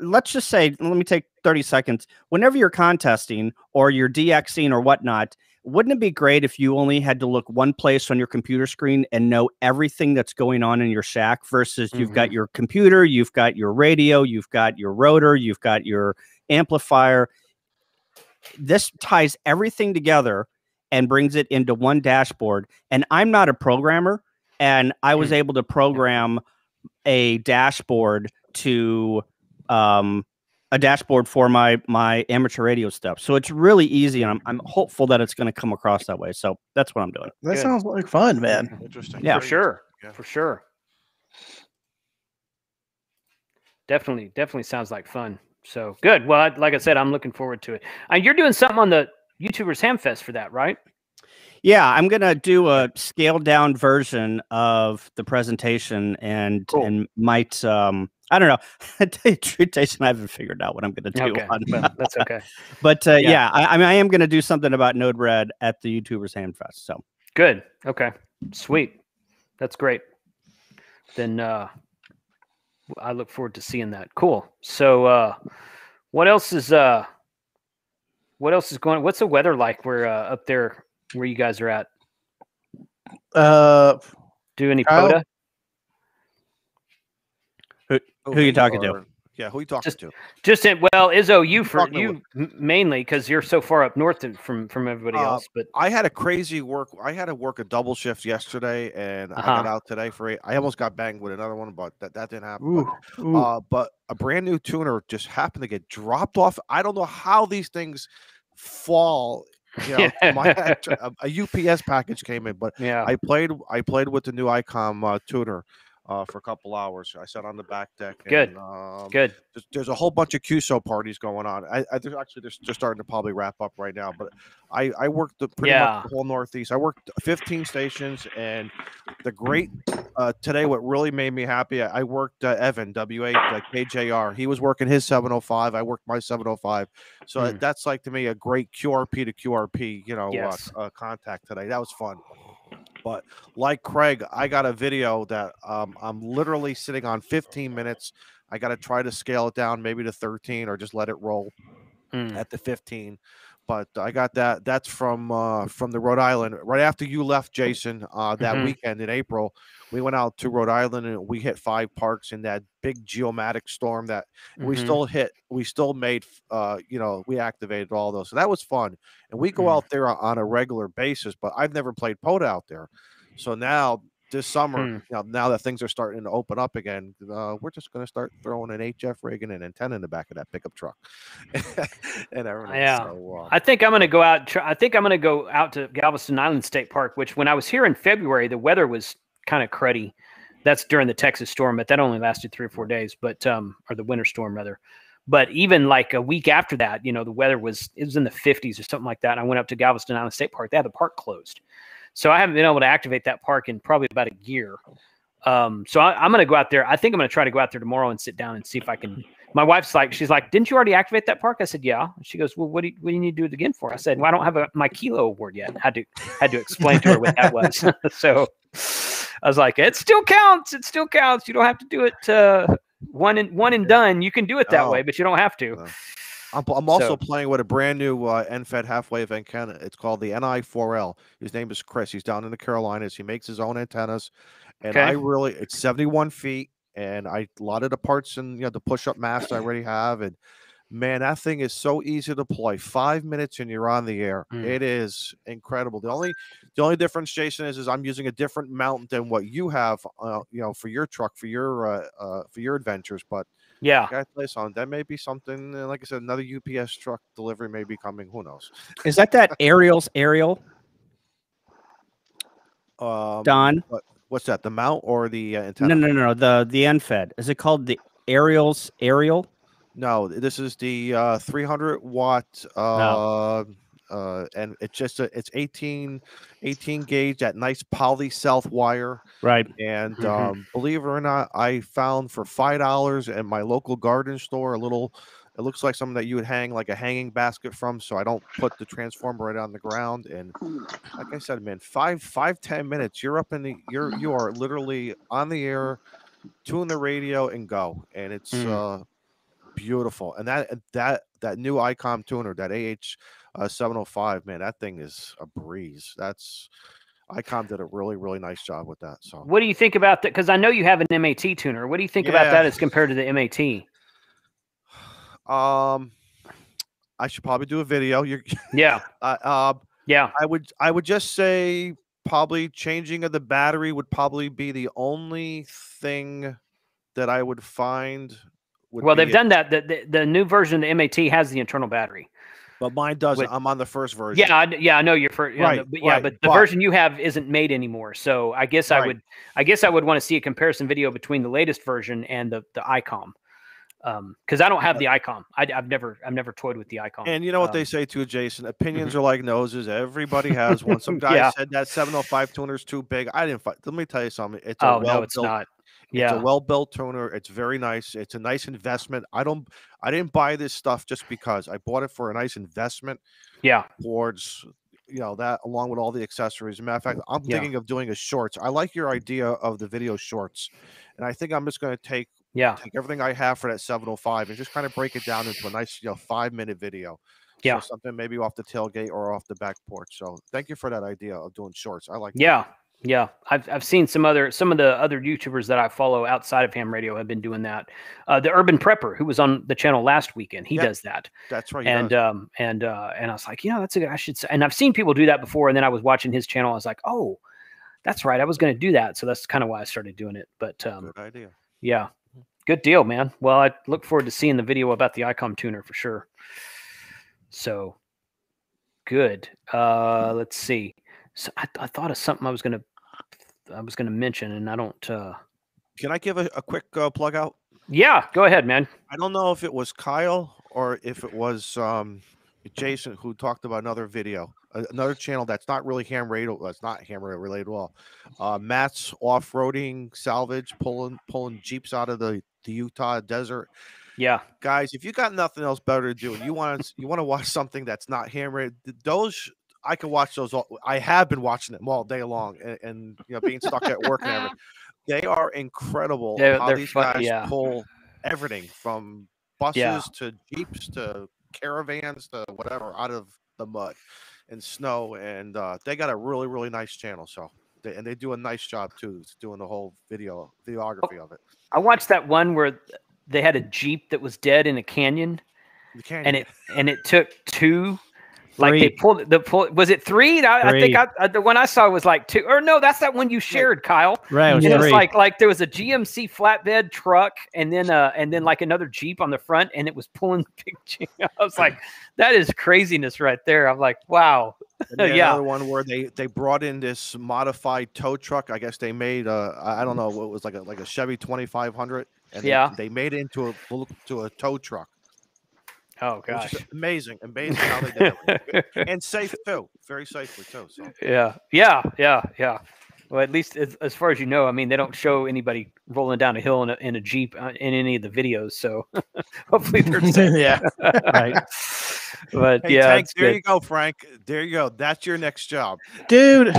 let's just say, let me take 30 seconds. Whenever you're contesting or you're DXing or whatnot, wouldn't it be great if you only had to look one place on your computer screen and know everything that's going on in your shack versus you've got your computer, you've got your radio, you've got your rotor, you've got your amplifier. This ties everything together and brings it into one dashboard. And I'm not a programmer, and I was able to program a dashboard to a dashboard for my amateur radio stuff. So it's really easy, and I'm hopeful that it's going to come across that way. So that's what I'm doing. That sounds like fun, man. Interesting. Yeah, for sure. Yeah. For sure. Definitely sounds like fun. So good. Well, like I said, I'm looking forward to it. And you're doing something on the YouTubers Hamfest for that, right? Yeah, I'm gonna do a scaled down version of the presentation, and might I don't know. I tell you the truth, Jason, I haven't figured out what I'm gonna do. Okay, well, that's okay. But yeah, I am gonna do something about Node Red at the YouTubers Hamfest. So good. Okay, sweet. That's great. Then I look forward to seeing that. Cool. So what else is going? What's the weather like? Where up there where you guys are at? Do any Kyle? POTA? who are you talking to? Yeah, who are you talking to? Izzo, you mainly because you're so far up north from everybody else. But I had a crazy work. I had to work a double shift yesterday, and I got out today for 8. I almost got banged with another one, but that didn't happen. But a brand new tuner just happened to get dropped off. I don't know how these things fall. A UPS package came in, but yeah, I played with the new ICOM tuner for a couple hours. I sat on the back deck. Good. Good. There's a whole bunch of QSO parties going on. They're starting to probably wrap up right now. But I worked pretty much the whole Northeast. I worked 15 stations, and the great today. What really made me happy, I worked Evan W8 KJR. He was working his 705. I worked my 705. So that's like to me a great QRP to QRP contact today. That was fun. But like Craig, I got a video that I'm literally sitting on 15 minutes. I got to try to scale it down maybe to 13 or just let it roll at the 15. But I got that. That's from the Rhode Island. Right after you left, Jason, that weekend in April, we went out to Rhode Island and we hit 5 parks in that big geomatic storm that we still hit. We still made, we activated all those. So that was fun. And we go out there on a regular basis, but I've never played POTA out there. So now this summer, now that things are starting to open up again, we're just going to start throwing an HF rig and an antenna in the back of that pickup truck, and everything. Yeah, so, I think I'm going to go out. I think I'm going to go out to Galveston Island State Park, which when I was here in February, the weather was kind of cruddy. That's during the Texas storm, but that only lasted 3 or 4 days. But or the winter storm rather. But even like a week after that, the weather was in the 50s or something like that. And I went up to Galveston Island State Park. They had the park closed. So I haven't been able to activate that park in probably about a year. So I'm going to go out there. I think I'm going to try to go out there tomorrow and sit down and see if I can. My wife's like, she's like, didn't you already activate that park? I said, yeah. And she goes, well, what do you need to do it again for? I said, well, I don't have my Kilo award yet. Had to explain to her what that was. So I was like, it still counts. It still counts. You don't have to do it one and done. You can do it that way, but you don't have to. I'm also playing with a brand new NFED half-wave antenna. It's called the NI4L. His name is Chris. He's down in the Carolinas. He makes his own antennas, and it's 71 feet, and a lot of the parts and the push-up mast I already have, and man, that thing is so easy to deploy. 5 minutes and you're on the air. It is incredible. The only difference, Jason, is I'm using a different mount than what you have, for your truck, for your adventures, but. Yeah, I play something. That may be something. Like I said, another UPS truck delivery may be coming. Who knows? Is that Ariel's aerial? Don, what's that? The mount or the antenna? No. The NFED. Is it called the Ariel's aerial? No, this is the 300 watt. And it's 18 gauge, that nice poly south wire, right? And believe it or not, I found for $5 at my local garden store it looks like something that you would hang like a hanging basket from, so I don't put the transformer right on the ground. And like I said, man, 10 minutes, you're up in you are literally on the air, tune the radio and go, and it's beautiful. And that new ICOM tuner, that AH 705, man, that thing is a breeze. ICOM did a really, really nice job with that. So what do you think about that? Because I know you have an MAT tuner. What do you think about that as compared to the MAT? I should probably do a video. Yeah. I would just say probably changing of the battery would probably be the only thing that I would find. Well, they've done that. The new version of the MAT has the internal battery. But mine doesn't. I'm on the first version. Yeah, I know you're first. Right, but the version you have isn't made anymore. So I guess I would want to see a comparison video between the latest version and the ICOM. Because I don't have the ICOM. I've never toyed with the ICOM. And you know what they say too, Jason? Opinions are like noses. Everybody has one. Some guy said that 705 tuner is too big. I didn't. Let me tell you something. It's it's not. It's a well-built tuner. It's very nice. It's a nice investment. I didn't buy this stuff just because. I bought it for a nice investment. Yeah. Towards that, along with all the accessories. As a matter of fact, I'm thinking of doing a shorts. I like your idea of the video shorts, and I think I'm just going to take everything I have for that 705 and just kind of break it down into a nice 5-minute video. Yeah. So something maybe off the tailgate or off the back porch. So thank you for that idea of doing shorts. I like that. Yeah, I've seen some of the other YouTubers that I follow outside of ham radio have been doing that. The Urban Prepper, who was on the channel last weekend, he does that. That's right. And I was like, that's a good. I should say. And I've seen people do that before. And then I was watching his channel. I was like, oh, that's right. I was going to do that. So that's kind of why I started doing it. But good idea. Yeah, good deal, man. Well, I look forward to seeing the video about the ICOM tuner for sure. So good. Let's see. So I thought of something I was going to mention, and I don't. Can I give a quick plug out? Yeah, go ahead, man. I don't know if it was Kyle or if it was Jason who talked about another video, another channel that's not really ham radio. That's not ham radio related at all. Matt's off-roading salvage, pulling Jeeps out of the Utah desert. Yeah, guys, if you got nothing else better to do, and you want to watch something that's not ham radio, those. I can watch those. I have been watching them all day long, and being stuck at work and everything. They are incredible. How these guys pull everything from buses to Jeeps to caravans to whatever out of the mud and snow, and they got a really, really nice channel. So they do a nice job too, doing the whole videography of it. I watched that one where they had a Jeep that was dead in a canyon, and it took two Like they pulled was it 3? I think the one I saw was like 2, or no, that's that one you shared, Kyle. Right, it was like there was a GMC flatbed truck and then like another Jeep on the front, and it was pulling the big Jeep. I was like, that is craziness right there. I'm like, wow. Another one where they brought in this modified tow truck. I guess they made I don't know what was like a Chevy 2500, and they made it into a tow truck. Oh gosh! Amazing how they did it, and safe too, very safely too. So yeah. Well, at least as far as you know, I mean, they don't show anybody rolling down a hill in a Jeep in any of the videos, so hopefully they're safe. Yeah, right. But hey, Tank, there you go, Frank. There you go. That's your next job, dude.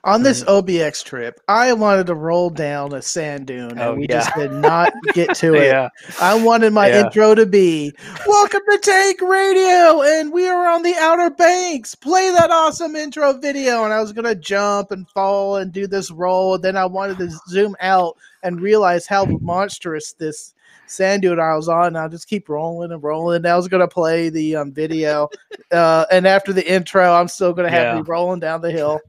On this OBX trip, I wanted to roll down a sand dune, and we just did not get to it. I wanted my intro to be, "Welcome to Tank Radio, and we are on the Outer Banks. Play that awesome intro video." And I was going to jump and fall and do this roll, and then I wanted to zoom out and realize how monstrous this sand dune I was on, and I'll just keep rolling and rolling. And I was going to play the video, and after the intro, I'm still going to have me rolling down the hill.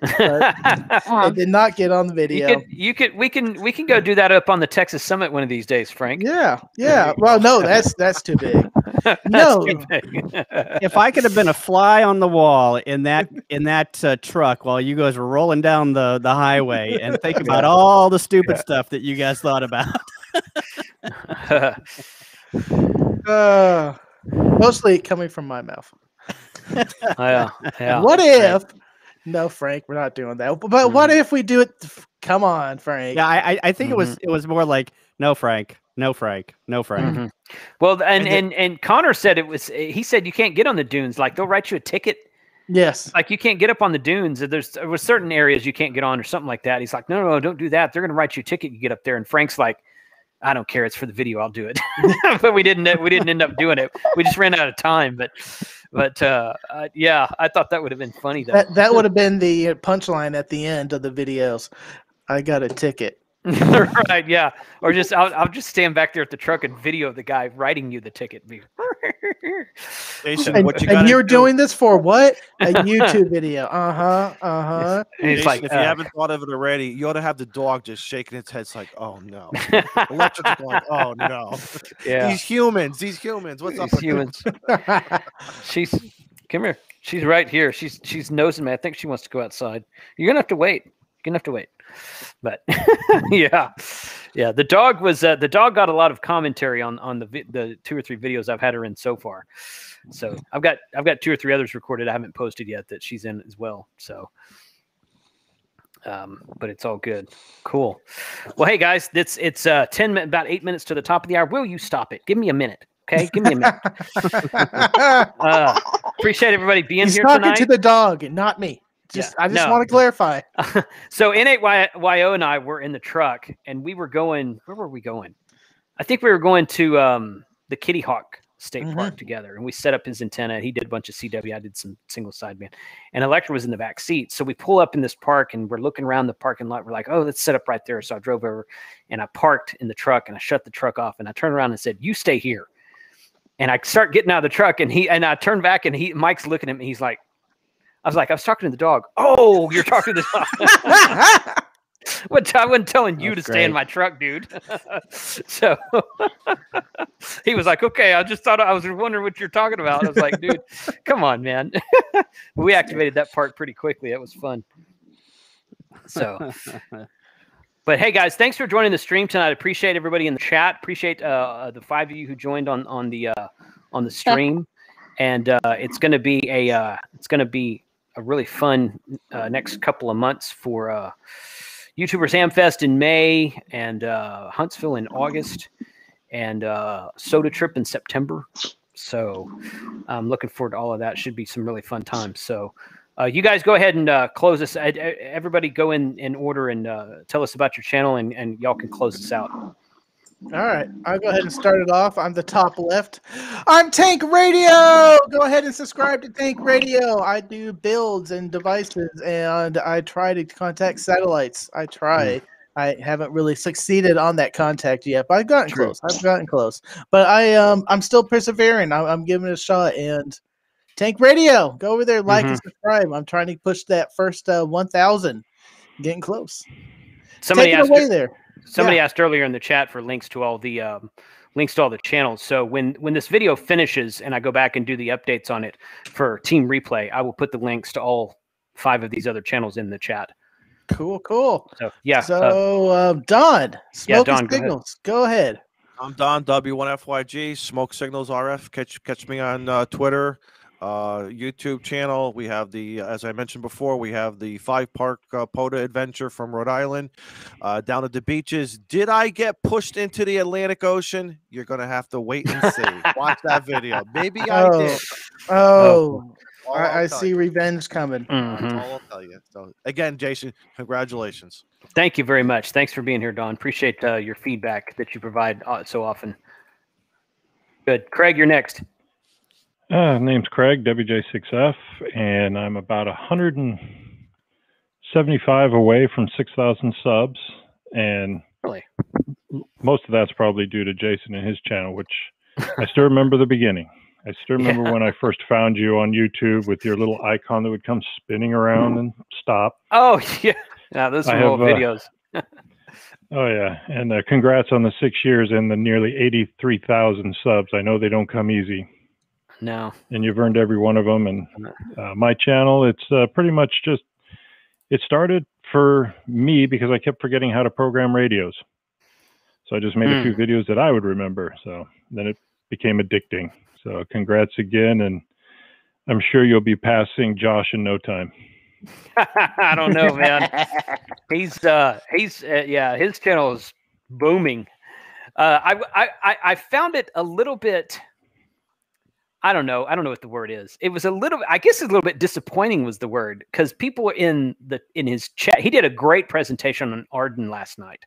It did not get on the video. We can go do that up on the Texas Summit one of these days, Frank. Yeah. Well, no, that's too big. No, too big. If I could have been a fly on the wall in that truck while you guys were rolling down the highway and think about all the stupid stuff that you guys thought about. Mostly coming from my mouth. Yeah. What if? No, Frank, we're not doing that. But what if we do it? Come on, Frank. Yeah, I think it was more like no, Frank, no, Frank, no, Frank. Mm-hmm. Well, and Connor said he said you can't get on the dunes. Like they'll write you a ticket. Yes. Like you can't get up on the dunes. There was certain areas you can't get on or something like that. He's like, no, don't do that. They're going to write you a ticket. You get up there, and Frank's like, I don't care. It's for the video. I'll do it. But we didn't end up doing it. We just ran out of time. But I thought that would have been funny. Though. That would have been the punchline at the end of the videos. I got a ticket. Right, yeah. Or just I'll just stand back there at the truck and video the guy writing you the ticket. Jason, and you're doing this for what? A YouTube video. And he's Jason, like, if you haven't thought of it already, you ought to have the dog just shaking its head. It's like, oh no. Electric's going, oh no. Yeah. These humans. What's up with humans? Come here. She's right here. She's nosing me. I think she wants to go outside. You're gonna have to wait. But yeah. The dog got a lot of commentary on the 2 or 3 videos I've had her in so far. So I've got 2 or 3 others recorded I haven't posted yet that she's in as well. So, but it's all good. Cool. Well, hey guys, it's about 8 minutes to the top of the hour. Will you stop it? Give me a minute. Okay, give me a minute. Appreciate everybody being here tonight. He's talking to the dog and not me. I just want to clarify. So N8YO and I were in the truck, and we were going. Where were we going? I think we were going to the Kitty Hawk State Park together, and we set up his antenna. He did a bunch of CW. I did some single sideband, and Electra was in the back seat. So we pull up in this park, and we're looking around the parking lot. We're like, oh, let's set up right there. So I drove over, and I parked in the truck, and I shut the truck off, and I turned around and said, "You stay here." And I start getting out of the truck, and I turn back, and Mike's looking at me. He's like, I was talking to the dog. Oh, you're talking to the dog. I wasn't telling you to stay in my truck, dude. So he was like, okay, I just thought I was wondering what you're talking about. I was like, dude, come on, man. We activated that part pretty quickly. It was fun. So, but hey guys, thanks for joining the stream tonight. I appreciate everybody in the chat. Appreciate the 5 of you who joined on the stream. And it's going to be a really fun next couple of months for YouTubers Hamfest in May, and Huntsville in August, and Soda Trip in September. So I'm looking forward to all of that. Should be some really fun times. So you guys go ahead and close this. Everybody go in order and tell us about your channel, and y'all can close this out. All right, I'll go ahead and start it off. I'm the top left. I'm Tank Radio. Go ahead and subscribe to Tank Radio. I do builds and devices, and I try to contact satellites. I haven't really succeeded on that contact yet, but I've gotten close. But I'm still persevering. I'm giving it a shot, and Tank Radio. Go over there, like and subscribe. I'm trying to push that first 1,000. Getting close. Somebody Take it away there. Somebody asked earlier in the chat for links to all the channels. So when this video finishes and I go back and do the updates on it for Team Replay, I will put the links to all 5 of these other channels in the chat. Cool, cool. So yeah. So Don, Smoke Don, Signals. Go ahead. I'm Don W1FYG, Smoke Signals RF. Catch me on Twitter, YouTube channel. We have as I mentioned before, we have the 5-park POTA adventure from Rhode Island, down at the beaches. Did I get pushed into the Atlantic Ocean? You're gonna have to wait and see. Watch that video. Maybe I did. I see revenge coming. That's all I'll tell you. So again, Jason, congratulations. Thank you very much. Thanks for being here, Don. Appreciate your feedback that you provide so often. Good. Craig, you're next. Name's Craig, WJ6F, and I'm about 175 away from 6,000 subs. And really, most of that's probably due to Jason and his channel, which I still remember the beginning. I still remember when I first found you on YouTube with your little icon that would come spinning around and stop. Oh, yeah. Yeah, those are old videos. Oh, yeah. And congrats on the 6 years and the nearly 83,000 subs. I know they don't come easy. No. And you've earned every one of them. And my channel, it's pretty much just, it started for me because I kept forgetting how to program radios. So I just made a few videos that I would remember. So then it became addicting. So congrats again, and I'm sure you'll be passing Josh in no time. I don't know, man. His channel is booming. I found it a little bit. I don't know what the word is. It was I guess a little bit disappointing was the word, because people in his chat, he did a great presentation on Arden last night.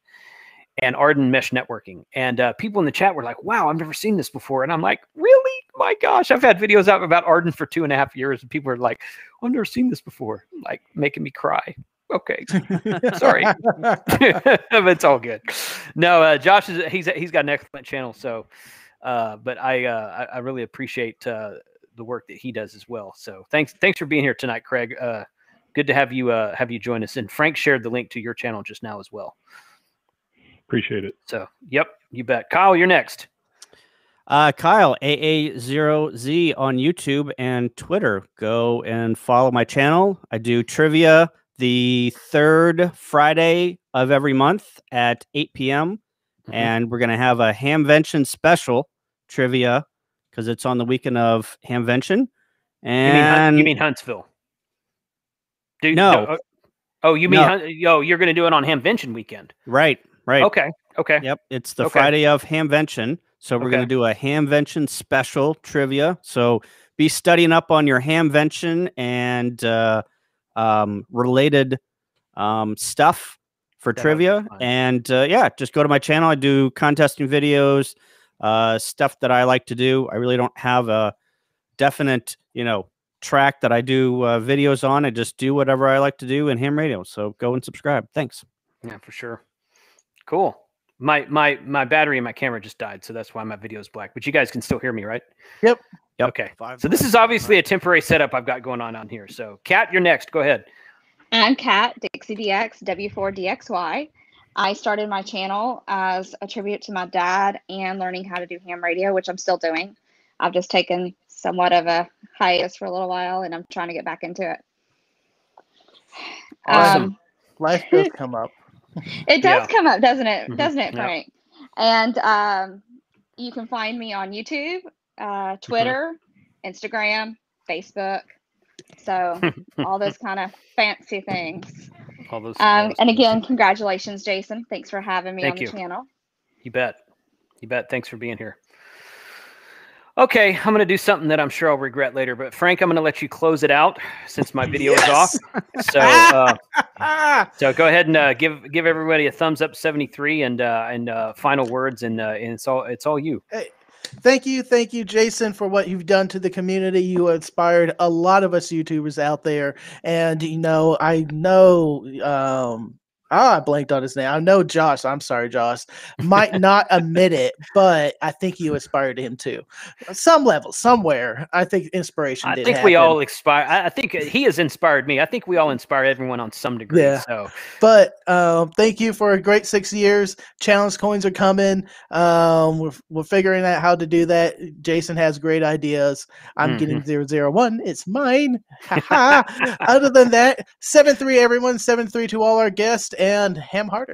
And Arden Mesh Networking. And people in the chat were like, wow, I've never seen this before. And I'm like, really? My gosh, I've had videos out about Arden for 2.5 years. And people are like, I've never seen this before. Like, making me cry. Okay. Sorry. It's all good. No, Josh, he's got an excellent channel. So, but I really appreciate the work that he does as well. So thanks for being here tonight, Craig. Good to have you join us. And Frank shared the link to your channel just now as well. Appreciate it. So, yep, you bet. Kyle, you're next. Kyle, AA0Z on YouTube and Twitter. Go and follow my channel. I do trivia the 3rd Friday of every month at 8 p.m. And we're going to have a Hamvention special trivia because it's on the weekend of Hamvention. And you mean Huntsville? No. Oh, you mean you're going to do it on Hamvention weekend? Right. Okay. Yep. It's the Friday of Hamvention. So we're going to do a Hamvention special trivia. So be studying up on your Hamvention and related stuff for trivia. And just go to my channel. I do contesting videos, stuff that I like to do. I really don't have a definite, track that I do videos on. I just do whatever I like to do in ham radio. So go and subscribe. Thanks. Yeah, for sure. Cool. My battery in my camera just died, so that's why my video is black. But you guys can still hear me, right? Yep. Okay. So this is obviously a temporary setup I've got going on here. So Kat, you're next. Go ahead. I'm Kat, DixieDX, W4DXY. I started my channel as a tribute to my dad and learning how to do ham radio, which I'm still doing. I've just taken somewhat of a hiatus for a little while, and I'm trying to get back into it. Awesome. Life does come up. It does come up, doesn't it? Doesn't it, Frank? And you can find me on YouTube, Twitter, Instagram, Facebook. So all those kind of fancy things. All those. And again, congratulations, Jason. Thanks for having me on the channel. You bet. Thanks for being here. Okay, I'm going to do something that I'm sure I'll regret later, but Frank, I'm going to let you close it out since my video is off. So, so go ahead and give everybody a thumbs up, 73, and final words, and it's all you. Hey, thank you, Jason, for what you've done to the community. You inspired a lot of us YouTubers out there, and I know I blanked on his name. I know Josh. I'm sorry, Josh. Might not admit it, but I think you inspired him too. Some level, somewhere. I think inspiration I did think happen. we all inspire. I think he has inspired me. I think we all inspire everyone on some degree. Yeah. So, but thank you for a great 6 years. Challenge coins are coming. We're figuring out how to do that. Jason has great ideas. I'm getting 001. It's mine. Other than that, 7-3 everyone. 7-3 to all our guests, and Ham Harder.